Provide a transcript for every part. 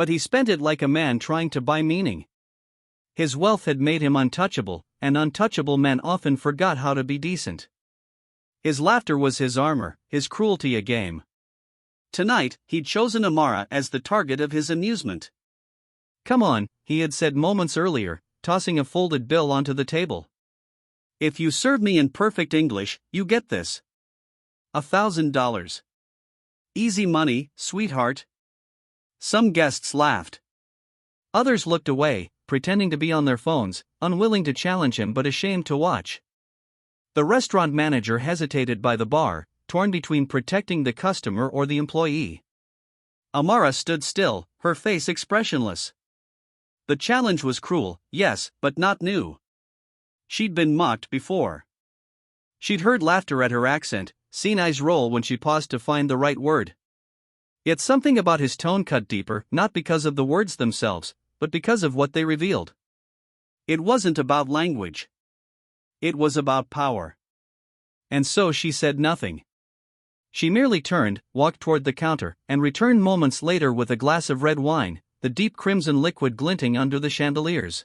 But he spent it like a man trying to buy meaning. His wealth had made him untouchable, and untouchable men often forgot how to be decent. His laughter was his armor, his cruelty a game. Tonight, he'd chosen Amara as the target of his amusement. "Come on," he had said moments earlier, tossing a folded bill onto the table. "If you serve me in perfect English, you get this. $1,000. Easy money, sweetheart." Some guests laughed. Others looked away, pretending to be on their phones, unwilling to challenge him but ashamed to watch. The restaurant manager hesitated by the bar, torn between protecting the customer or the employee. Amara stood still, her face expressionless. The challenge was cruel, yes, but not new. She'd been mocked before. She'd heard laughter at her accent, seen eyes roll when she paused to find the right word. Yet something about his tone cut deeper, not because of the words themselves, but because of what they revealed. It wasn't about language. It was about power. And so she said nothing. She merely turned, walked toward the counter, and returned moments later with a glass of red wine, the deep crimson liquid glinting under the chandeliers.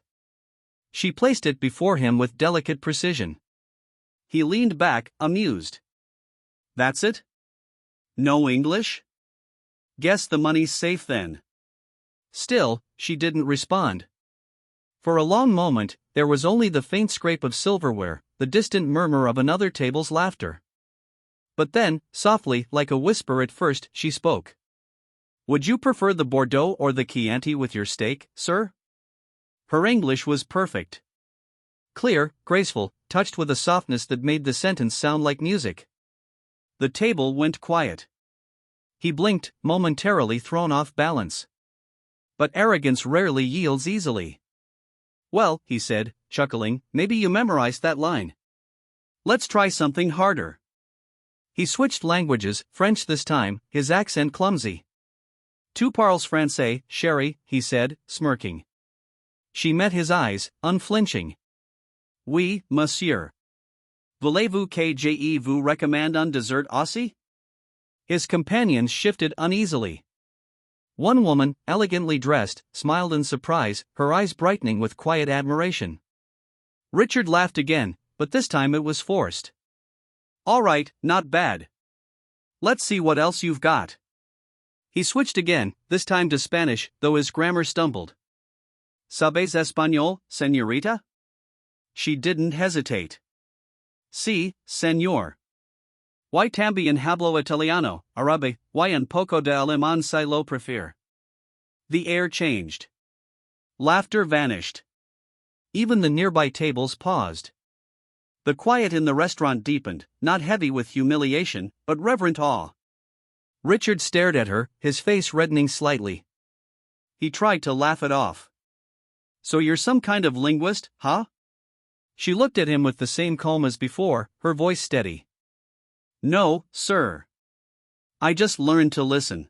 She placed it before him with delicate precision. He leaned back, amused. "That's it? No English? Guess the money's safe then." Still, she didn't respond. For a long moment, there was only the faint scrape of silverware, the distant murmur of another table's laughter. But then, softly, like a whisper at first, she spoke. "Would you prefer the Bordeaux or the Chianti with your steak, sir?" Her English was perfect. Clear, graceful, touched with a softness that made the sentence sound like music. The table went quiet. He blinked, momentarily thrown off balance. But arrogance rarely yields easily. "Well," he said, chuckling, "maybe you memorized that line. Let's try something harder." He switched languages, French this time, his accent clumsy. "Tu parles français, chérie," he said, smirking. She met his eyes, unflinching. "Oui, monsieur. Voulez-vous que je vous recommande un dessert aussi?" His companions shifted uneasily. One woman, elegantly dressed, smiled in surprise, her eyes brightening with quiet admiration. Richard laughed again, but this time it was forced. "All right, not bad. Let's see what else you've got." He switched again, this time to Spanish, though his grammar stumbled. "Sabes español, señorita?" She didn't hesitate. "Sí, señor. Y también hablo italiano, árabe, y un poco de alemán si lo prefiere." The air changed. Laughter vanished. Even the nearby tables paused. The quiet in the restaurant deepened, not heavy with humiliation, but reverent awe. Richard stared at her, his face reddening slightly. He tried to laugh it off. "So you're some kind of linguist, huh?" She looked at him with the same calm as before, her voice steady. "No, sir. I just learned to listen."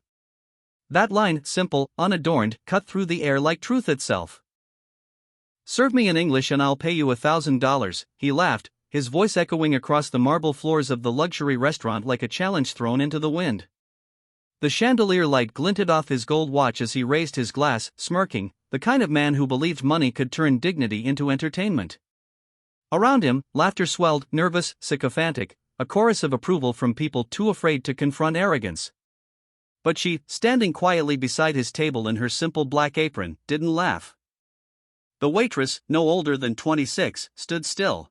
That line, simple, unadorned, cut through the air like truth itself. "Serve me in English and I'll pay you $1,000, he laughed, his voice echoing across the marble floors of the luxury restaurant like a challenge thrown into the wind. The chandelier light glinted off his gold watch as he raised his glass, smirking, the kind of man who believed money could turn dignity into entertainment. Around him, laughter swelled, nervous, sycophantic, a chorus of approval from people too afraid to confront arrogance. But she, standing quietly beside his table in her simple black apron, didn't laugh. The waitress, no older than 26, stood still.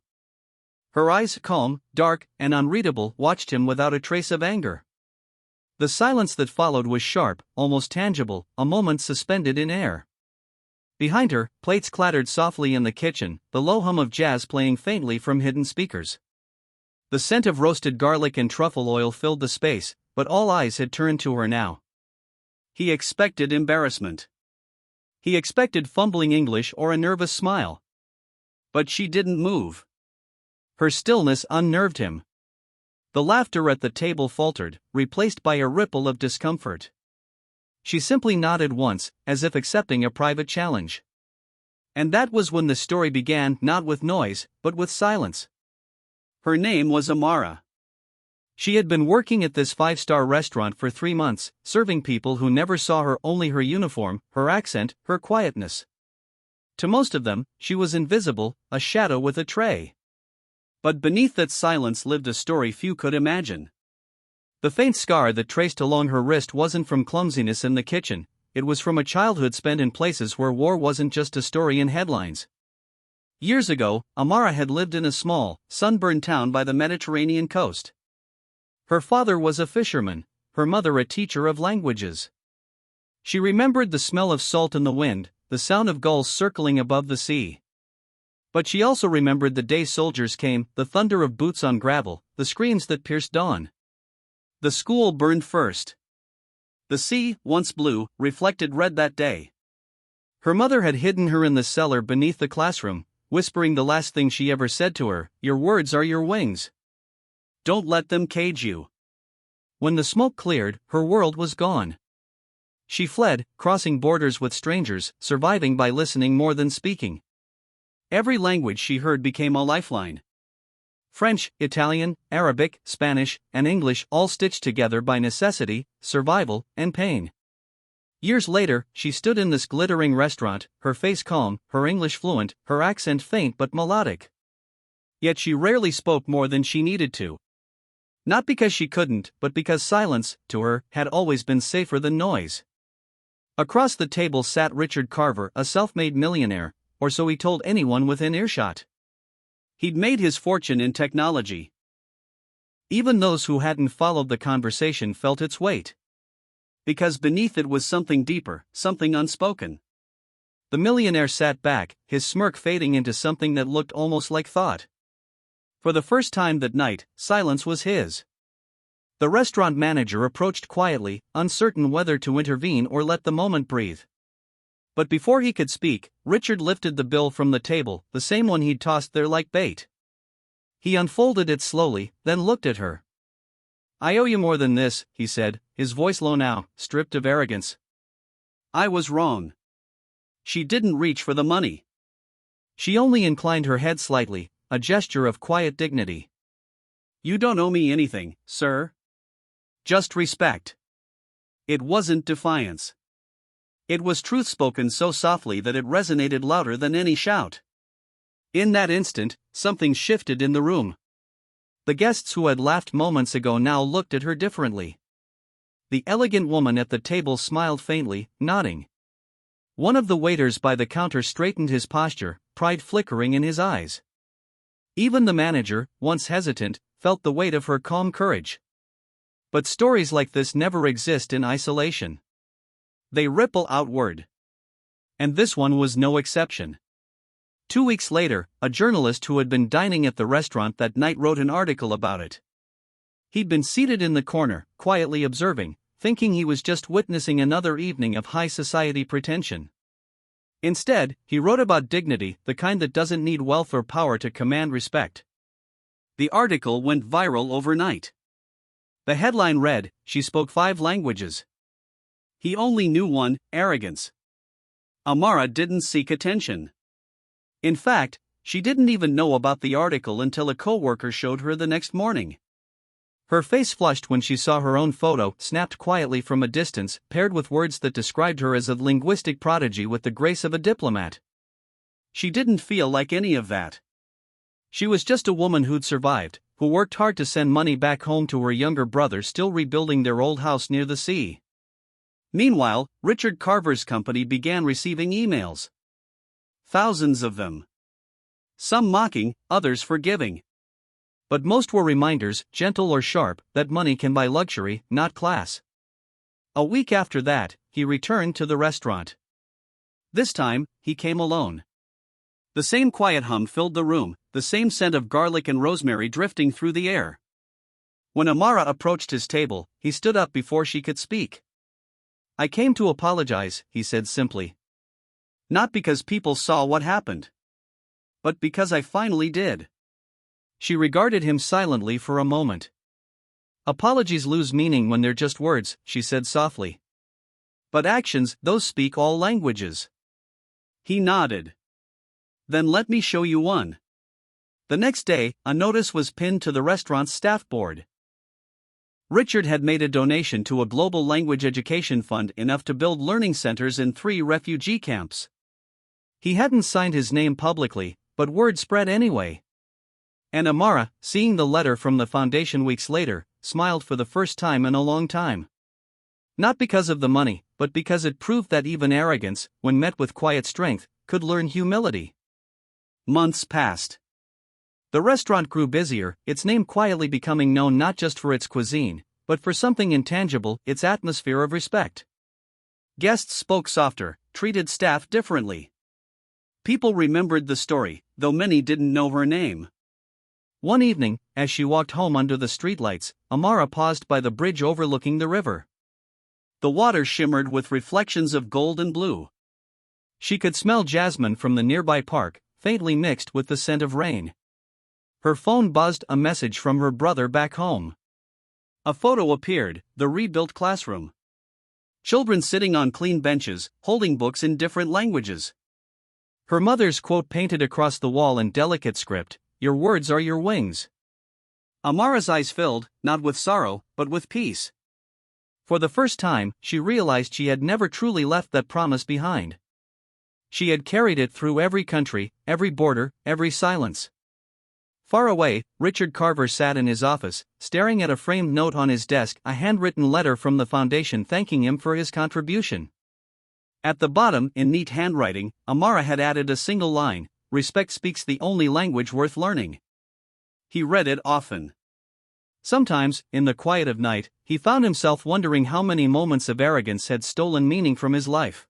Her eyes, calm, dark, and unreadable, watched him without a trace of anger. The silence that followed was sharp, almost tangible, a moment suspended in air. Behind her, plates clattered softly in the kitchen, the low hum of jazz playing faintly from hidden speakers. The scent of roasted garlic and truffle oil filled the space, but all eyes had turned to her now. He expected embarrassment. He expected fumbling English or a nervous smile. But she didn't move. Her stillness unnerved him. The laughter at the table faltered, replaced by a ripple of discomfort. She simply nodded once, as if accepting a private challenge. And that was when the story began, not with noise, but with silence. Her name was Amara. She had been working at this five-star restaurant for 3 months, serving people who never saw her, only her uniform, her accent, her quietness. To most of them, she was invisible, a shadow with a tray. But beneath that silence lived a story few could imagine. The faint scar that traced along her wrist wasn't from clumsiness in the kitchen, it was from a childhood spent in places where war wasn't just a story in headlines. Years ago, Amara had lived in a small, sunburned town by the Mediterranean coast. Her father was a fisherman, her mother a teacher of languages. She remembered the smell of salt in the wind, the sound of gulls circling above the sea. But she also remembered the day soldiers came, the thunder of boots on gravel, the screams that pierced dawn. The school burned first. The sea, once blue, reflected red that day. Her mother had hidden her in the cellar beneath the classroom, whispering the last thing she ever said to her, "Your words are your wings. Don't let them cage you." When the smoke cleared, her world was gone. She fled, crossing borders with strangers, surviving by listening more than speaking. Every language she heard became a lifeline. French, Italian, Arabic, Spanish, and English, all stitched together by necessity, survival, and pain. Years later, she stood in this glittering restaurant, her face calm, her English fluent, her accent faint but melodic. Yet she rarely spoke more than she needed to. Not because she couldn't, but because silence, to her, had always been safer than noise. Across the table sat Richard Carver, a self-made millionaire, or so he told anyone within earshot. He'd made his fortune in technology. Even those who hadn't followed the conversation felt its weight. Because beneath it was something deeper, something unspoken. The millionaire sat back, his smirk fading into something that looked almost like thought. For the first time that night, silence was his. The restaurant manager approached quietly, uncertain whether to intervene or let the moment breathe. But before he could speak, Richard lifted the bill from the table, the same one he'd tossed there like bait. He unfolded it slowly, then looked at her. "I owe you more than this," he said, his voice low now, stripped of arrogance. "I was wrong." She didn't reach for the money. She only inclined her head slightly, a gesture of quiet dignity. "You don't owe me anything, sir. Just respect." It wasn't defiance. It was truth spoken so softly that it resonated louder than any shout. In that instant, something shifted in the room. The guests who had laughed moments ago now looked at her differently. The elegant woman at the table smiled faintly, nodding. One of the waiters by the counter straightened his posture, pride flickering in his eyes. Even the manager, once hesitant, felt the weight of her calm courage. But stories like this never exist in isolation. They ripple outward. And this one was no exception. 2 weeks later, a journalist who had been dining at the restaurant that night wrote an article about it. He'd been seated in the corner, quietly observing, thinking he was just witnessing another evening of high society pretension. Instead, he wrote about dignity, the kind that doesn't need wealth or power to command respect. The article went viral overnight. The headline read, "She spoke 5 languages. He only knew one, arrogance." Amara didn't seek attention. In fact, she didn't even know about the article until a coworker showed her the next morning. Her face flushed when she saw her own photo, snapped quietly from a distance, paired with words that described her as a linguistic prodigy with the grace of a diplomat. She didn't feel like any of that. She was just a woman who'd survived, who worked hard to send money back home to her younger brother still rebuilding their old house near the sea. Meanwhile, Richard Carver's company began receiving emails. Thousands of them. Some mocking, others forgiving. But most were reminders, gentle or sharp, that money can buy luxury, not class. A week after that, he returned to the restaurant. This time, he came alone. The same quiet hum filled the room, the same scent of garlic and rosemary drifting through the air. When Amara approached his table, he stood up before she could speak. "I came to apologize," he said simply. "Not because people saw what happened. But because I finally did." She regarded him silently for a moment. "Apologies lose meaning when they're just words," she said softly. "But actions, those speak all languages." He nodded. "Then let me show you one." The next day, a notice was pinned to the restaurant's staff board. Richard had made a donation to a global language education fund enough to build learning centers in 3 refugee camps. He hadn't signed his name publicly, but word spread anyway. And Amara, seeing the letter from the foundation weeks later, smiled for the first time in a long time. Not because of the money, but because it proved that even arrogance, when met with quiet strength, could learn humility. Months passed. The restaurant grew busier, its name quietly becoming known not just for its cuisine, but for something intangible, its atmosphere of respect. Guests spoke softer, treated staff differently. People remembered the story, though many didn't know her name. One evening, as she walked home under the streetlights, Amara paused by the bridge overlooking the river. The water shimmered with reflections of gold and blue. She could smell jasmine from the nearby park, faintly mixed with the scent of rain. Her phone buzzed, a message from her brother back home. A photo appeared, the rebuilt classroom. Children sitting on clean benches, holding books in different languages. Her mother's quote painted across the wall in delicate script, "Your words are your wings." Amara's eyes filled, not with sorrow, but with peace. For the first time, she realized she had never truly left that promise behind. She had carried it through every country, every border, every silence. Far away, Richard Carver sat in his office, staring at a framed note on his desk, a handwritten letter from the foundation thanking him for his contribution. At the bottom, in neat handwriting, Amara had added a single line: "Respect speaks the only language worth learning." He read it often. Sometimes, in the quiet of night, he found himself wondering how many moments of arrogance had stolen meaning from his life.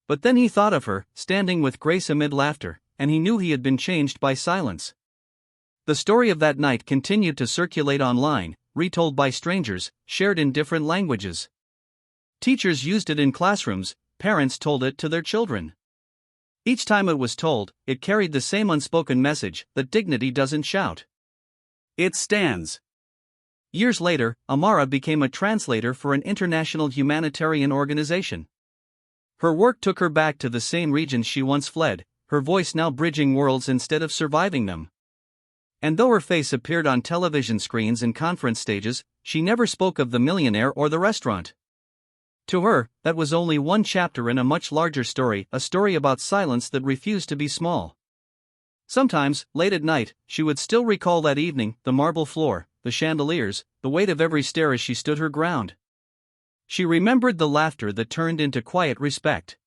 But then he thought of her, standing with grace amid laughter, and he knew he had been changed by silence. The story of that night continued to circulate online, retold by strangers, shared in different languages. Teachers used it in classrooms, parents told it to their children. Each time it was told, it carried the same unspoken message that dignity doesn't shout. It stands. Years later, Amara became a translator for an international humanitarian organization. Her work took her back to the same regions she once fled, her voice now bridging worlds instead of surviving them. And though her face appeared on television screens and conference stages, she never spoke of the millionaire or the restaurant. To her, that was only one chapter in a much larger story, a story about silence that refused to be small. Sometimes, late at night, she would still recall that evening, the marble floor, the chandeliers, the weight of every stare as she stood her ground. She remembered the laughter that turned into quiet respect.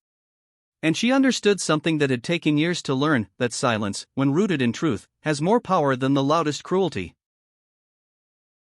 And she understood something that had taken years to learn, that silence, when rooted in truth, has more power than the loudest cruelty.